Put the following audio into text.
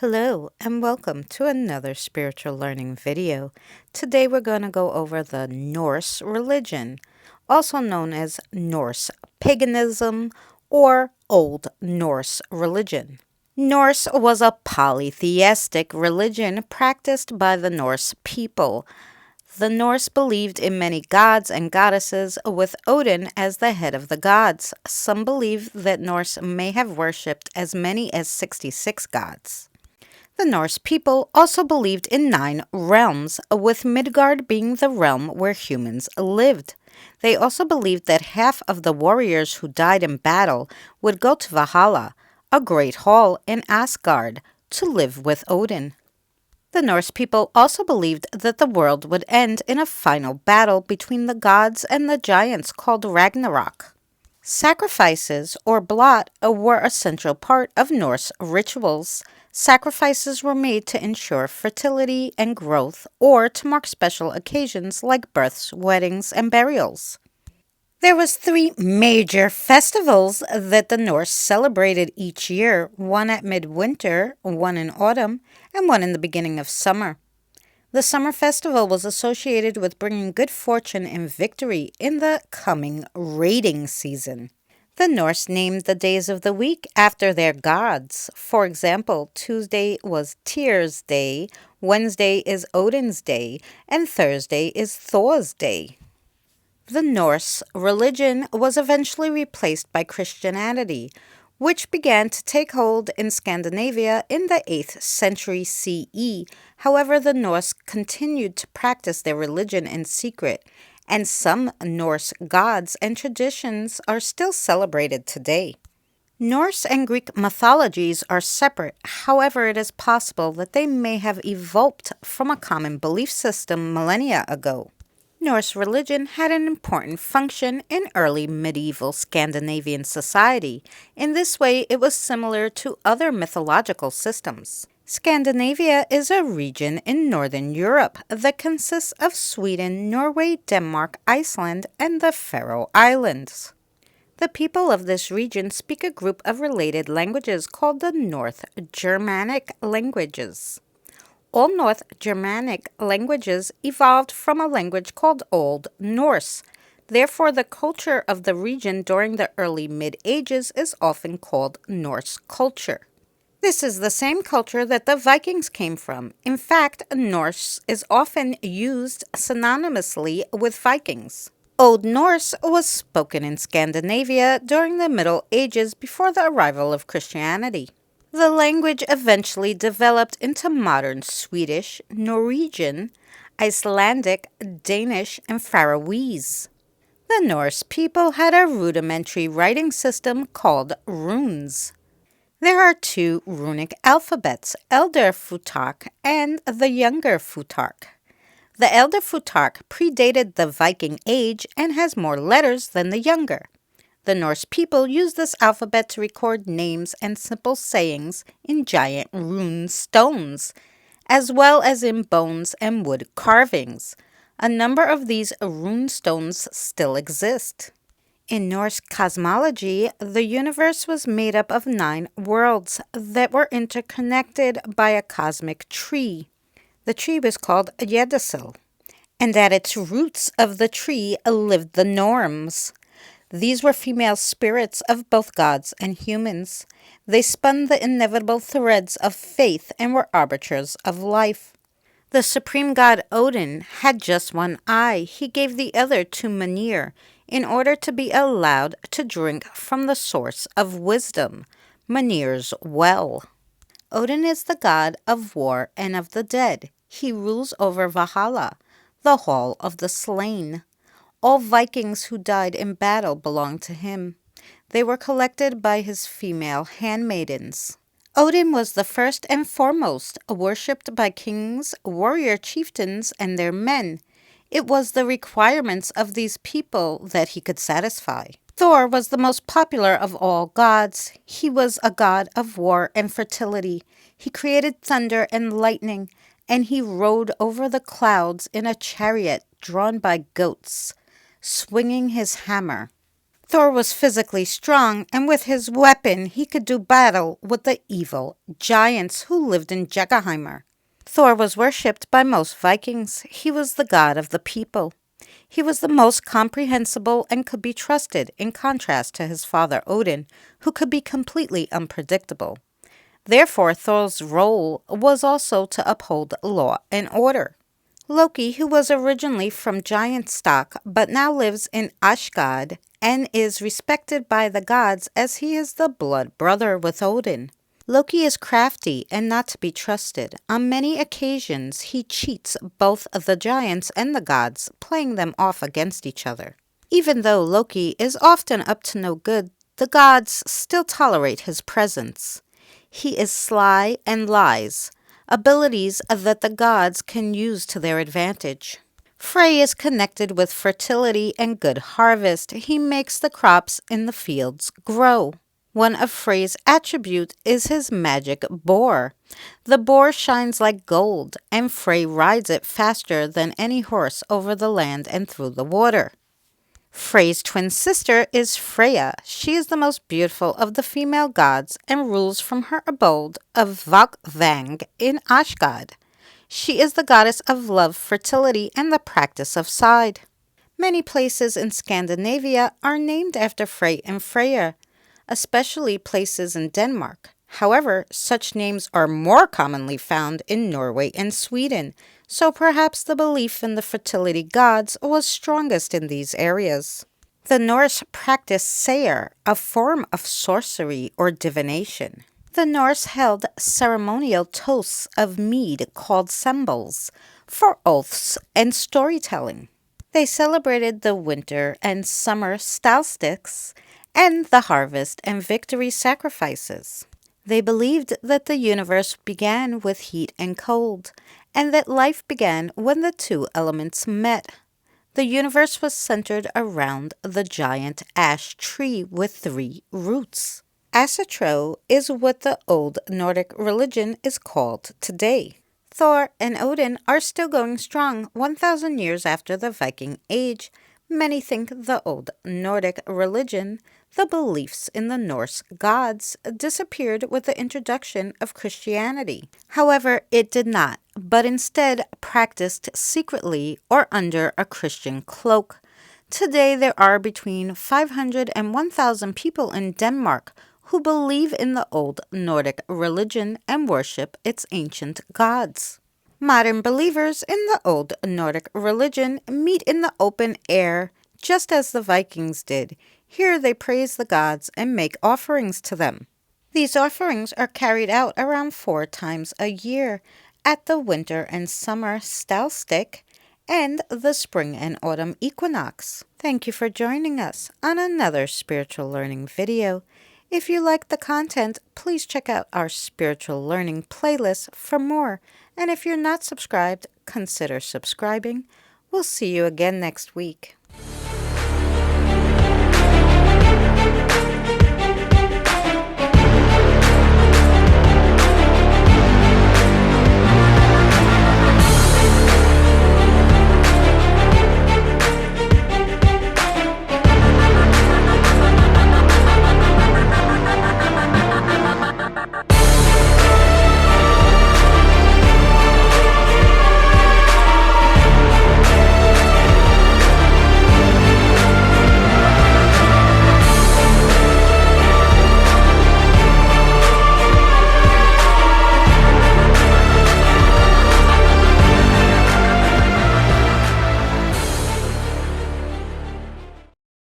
Hello and welcome to another spiritual learning video. Today we're going to go over the Norse religion, also known as Norse paganism or Old Norse religion. Norse was a polytheistic religion practiced by the Norse people. The Norse believed in many gods and goddesses, with Odin as the head of the gods. Some believe that Norse may have worshipped as many as 66 gods. The Norse people also believed in 9 realms, with Midgard being the realm where humans lived. They also believed that half of the warriors who died in battle would go to Valhalla, a great hall in Asgard, to live with Odin. The Norse people also believed that the world would end in a final battle between the gods and the giants called Ragnarok. Sacrifices, or blot, were a central part of Norse rituals. Sacrifices were made to ensure fertility and growth, or to mark special occasions like births, weddings, and burials. There was 3 major festivals that the Norse celebrated each year, one at midwinter, one in autumn, and one in the beginning of summer. The summer festival was associated with bringing good fortune and victory in the coming raiding season. The Norse named the days of the week after their gods. For example, Tuesday was Tyr's Day, Wednesday is Odin's Day, and Thursday is Thor's Day. The Norse religion was eventually replaced by Christianity, which began to take hold in Scandinavia in the 8th century CE. However, the Norse continued to practice their religion in secret, and some Norse gods and traditions are still celebrated today. Norse and Greek mythologies are separate. However, it is possible that they may have evolved from a common belief system millennia ago. Norse religion had an important function in early medieval Scandinavian society. In this way, it was similar to other mythological systems. Scandinavia is a region in Northern Europe that consists of Sweden, Norway, Denmark, Iceland, and the Faroe Islands. The people of this region speak a group of related languages called the North Germanic languages. All North Germanic languages evolved from a language called Old Norse. Therefore, the culture of the region during the early Mid-Ages is often called Norse culture. This is the same culture that the Vikings came from. In fact, Norse is often used synonymously with Vikings. Old Norse was spoken in Scandinavia during the Middle Ages before the arrival of Christianity. The language eventually developed into modern Swedish, Norwegian, Icelandic, Danish, and Faroese. The Norse people had a rudimentary writing system called runes. There are 2 runic alphabets, Elder Futhark and the Younger Futhark. The Elder Futhark predated the Viking Age and has more letters than the Younger. The Norse people used this alphabet to record names and simple sayings in giant rune stones, as well as in bones and wood carvings. A number of these rune stones still exist. In Norse cosmology, the universe was made up of 9 worlds that were interconnected by a cosmic tree. The tree was called Yggdrasil, and at its roots of the tree lived the Norns. These were female spirits of both gods and humans. They spun the inevitable threads of faith and were arbiters of life. The supreme god Odin had just one eye. He gave the other to Mimir in order to be allowed to drink from the source of wisdom, Mimir's well. Odin is the god of war and of the dead. He rules over Valhalla, the hall of the slain. All Vikings who died in battle belonged to him. They were collected by his female handmaidens. Odin was the first and foremost, worshipped by kings, warrior chieftains, and their men. It was the requirements of these people that he could satisfy. Thor was the most popular of all gods. He was a god of war and fertility. He created thunder and lightning, and he rode over the clouds in a chariot drawn by goats, swinging his hammer. Thor was physically strong, and with his weapon he could do battle with the evil giants who lived in Jotunheim. Thor was worshipped by most Vikings. He was the god of the people. He was the most comprehensible and could be trusted, in contrast to his father Odin, who could be completely unpredictable. Therefore, Thor's role was also to uphold law and order. Loki, who was originally from giant stock but now lives in Asgard and is respected by the gods as he is the blood brother with Odin. Loki is crafty and not to be trusted. On many occasions, he cheats both the giants and the gods, playing them off against each other. Even though Loki is often up to no good, the gods still tolerate his presence. He is sly and lies, abilities that the gods can use to their advantage. Frey is connected with fertility and good harvest. He makes the crops in the fields grow. One of Frey's attributes is his magic boar. The boar shines like gold, and Frey rides it faster than any horse over the land and through the water. Frey's twin sister is Freya. She is the most beautiful of the female gods and rules from her abode of Vakvang in Asgard. She is the goddess of love, fertility, and the practice of side. Many places in Scandinavia are named after Frey and Freya, especially places in Denmark. However, such names are more commonly found in Norway and Sweden, so perhaps the belief in the fertility gods was strongest in these areas. The Norse practiced seer, a form of sorcery or divination. The Norse held ceremonial toasts of mead called symbols for oaths and storytelling. They celebrated the winter and summer solstices and the harvest and victory sacrifices. They believed that the universe began with heat and cold, and that life began when the two elements met. The universe was centered around the giant ash tree with 3 roots. Asatro is what the old Nordic religion is called today. Thor and Odin are still going strong 1,000 years after the Viking Age. Many think the old Nordic religion, the beliefs in the Norse gods, disappeared with the introduction of Christianity. However, it did not, but instead practiced secretly or under a Christian cloak. Today there are between 500 and 1,000 people in Denmark who believe in the old Nordic religion and worship its ancient gods. Modern believers in the old Nordic religion meet in the open air, just as the Vikings did. Here they praise the gods and make offerings to them. These offerings are carried out around 4 times a year, at the winter and summer solstice and the spring and autumn equinox. Thank you for joining us on another spiritual learning video. If you like the content, please check out our spiritual learning playlist for more. And if you're not subscribed, consider subscribing. We'll see you again next week.